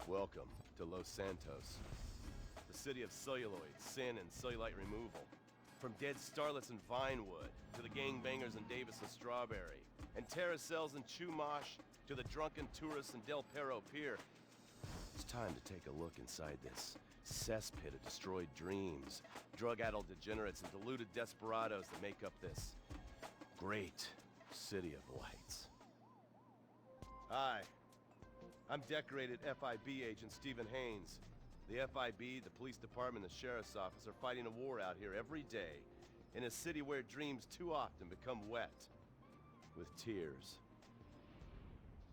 Welcome to Los Santos, the city of celluloid, sin, and cellulite removal. From dead starlets in Vinewood, to the gangbangers in Davis and Strawberry, and terracels in Chumash, to the drunken tourists in Del Perro Pier. It's time to take a look inside this cesspit of destroyed dreams, drug-addled degenerates, and deluded desperados that make up this great city of lights. Hi. I'm decorated FIB agent Stephen Haynes. The FIB, the police department, and the sheriff's office are fighting a war out here every day in a city where dreams too often become wet with tears.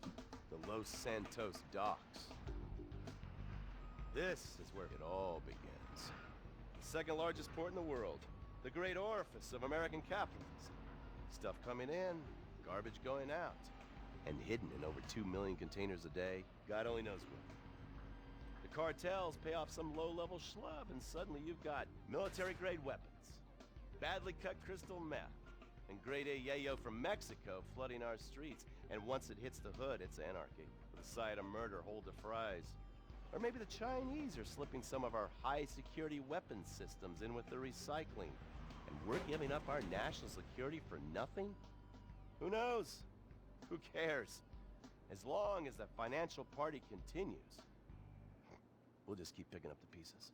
The Los Santos docks. This is where it all begins. The second largest port in the world, the great orifice of American capitalism. Stuff coming in, garbage going out. And hidden in over 2 million containers a day, God only knows where. The cartels pay off some low-level schlub, and suddenly you've got military-grade weapons, badly cut crystal meth, and grade A yayo from Mexico flooding our streets. And once it hits the hood, it's anarchy, with a side of murder hold to fries. Or maybe the Chinese are slipping some of our high-security weapons systems in with the recycling, and we're giving up our national security for nothing? Who knows? Who cares? As long as the financial party continues, we'll just keep picking up the pieces.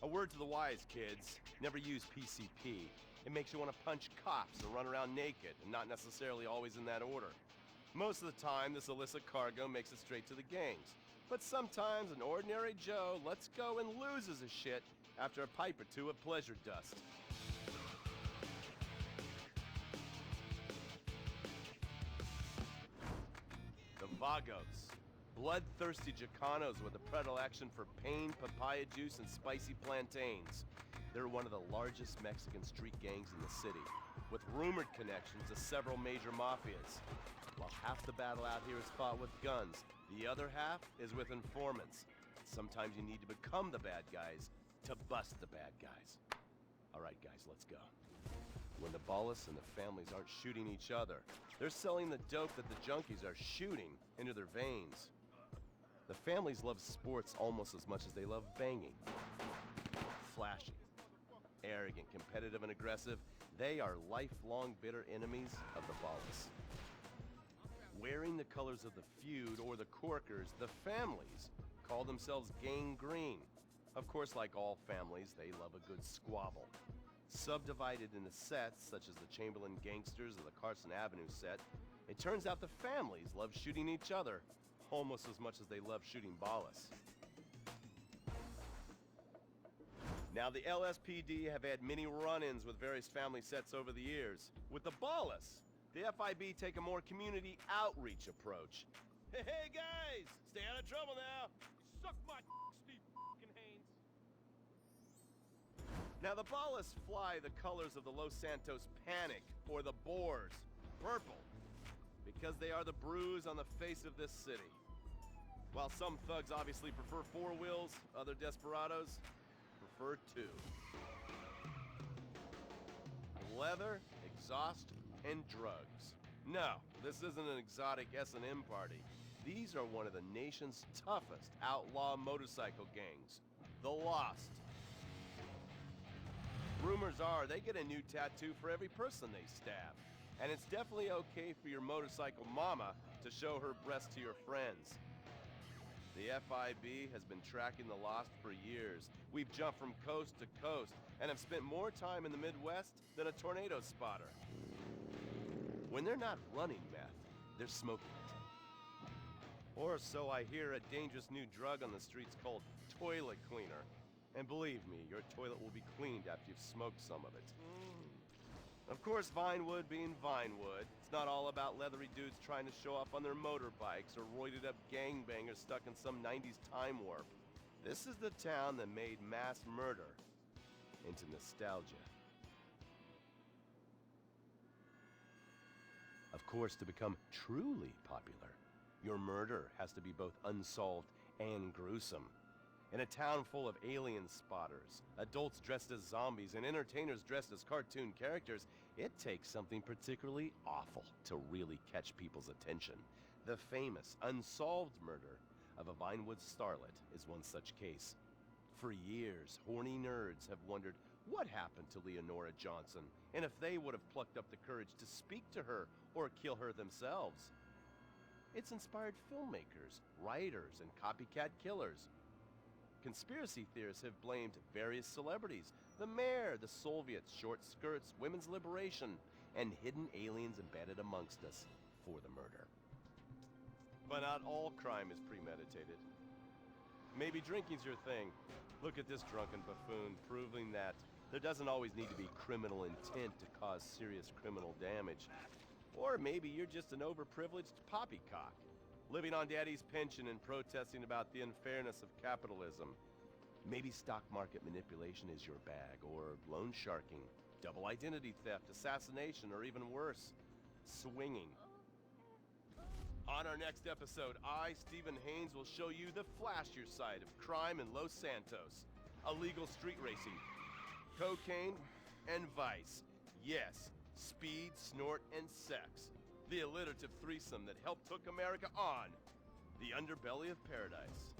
A word to the wise, kids. Never use PCP. It makes you want to punch cops or run around naked, and not necessarily always in that order. Most of the time, this illicit cargo makes it straight to the gangs. But sometimes an ordinary Joe lets go and loses his shit after a pipe or two of pleasure dust. The Vagos, bloodthirsty Chicanos with a predilection for pain, papaya juice, and spicy plantains. They're one of the largest Mexican street gangs in the city, with rumored connections to several major mafias. While half the battle out here is fought with guns, the other half is with informants. Sometimes you need to become the bad guys to bust the bad guys. All right, guys, let's go. When the ballas and the families aren't shooting each other, they're selling the dope that the junkies are shooting into their veins. The families love sports almost as much as they love banging. Flashy, arrogant, competitive, and aggressive, they are lifelong bitter enemies of the ballas. Wearing the colors of the feud or the corkers, the families call themselves Gang Green. Of course, like all families, they love a good squabble. Subdivided into sets, such as the Chamberlain Gangsters or the Carson Avenue set, it turns out the families love shooting each other almost as much as they love shooting ballas. Now, the LSPD have had many run-ins with various family sets over the years. With the ballas, the FIB take a more community outreach approach. Hey guys, stay out of trouble now. Suck my Steve Haynes. Now the ballas fly the colors of the Los Santos Panic, or the Boers, purple, because they are the bruise on the face of this city. While some thugs obviously prefer 4 wheels, other desperados prefer 2. Leather, exhaust, and drugs. No, this isn't an exotic S&M party. These are one of the nation's toughest outlaw motorcycle gangs, the Lost. Rumors are they get a new tattoo for every person they stab. And it's definitely okay for your motorcycle mama to show her breasts to your friends. The FIB has been tracking the Lost for years. We've jumped from coast to coast and have spent more time in the Midwest than a tornado spotter. When they're not running meth, they're smoking it. Or so I hear, a dangerous new drug on the streets called toilet cleaner. And believe me, your toilet will be cleaned after you've smoked some of it. Of course, Vinewood being Vinewood, it's not all about leathery dudes trying to show off on their motorbikes or roided up gangbangers stuck in some 90s time warp. This is the town that made mass murder into nostalgia. Of course, to become truly popular, your murder has to be both unsolved and gruesome. In a town full of alien spotters, adults dressed as zombies, and entertainers dressed as cartoon characters, it takes something particularly awful to really catch people's attention. The famous, unsolved murder of a Vinewood starlet is one such case. For years, horny nerds have wondered what happened to Leonora Johnson, and if they would have plucked up the courage to speak to her or kill her themselves. It's inspired filmmakers, writers, and copycat killers. Conspiracy theorists have blamed various celebrities, the mayor, the Soviets, short skirts, women's liberation, and hidden aliens embedded amongst us for the murder. But not all crime is premeditated. Maybe drinking's your thing. Look at this drunken buffoon, proving that there doesn't always need to be criminal intent to cause serious criminal damage. Or maybe you're just an overprivileged poppycock, living on daddy's pension and protesting about the unfairness of capitalism. Maybe stock market manipulation is your bag, or loan sharking, double identity theft, assassination, or even worse, swinging. On our next episode, I, Stephen Haynes, will show you the flashier side of crime in Los Santos. Illegal street racing, cocaine, and vice. Yes, speed, snort, and sex. The alliterative threesome that helped hook America on the underbelly of paradise.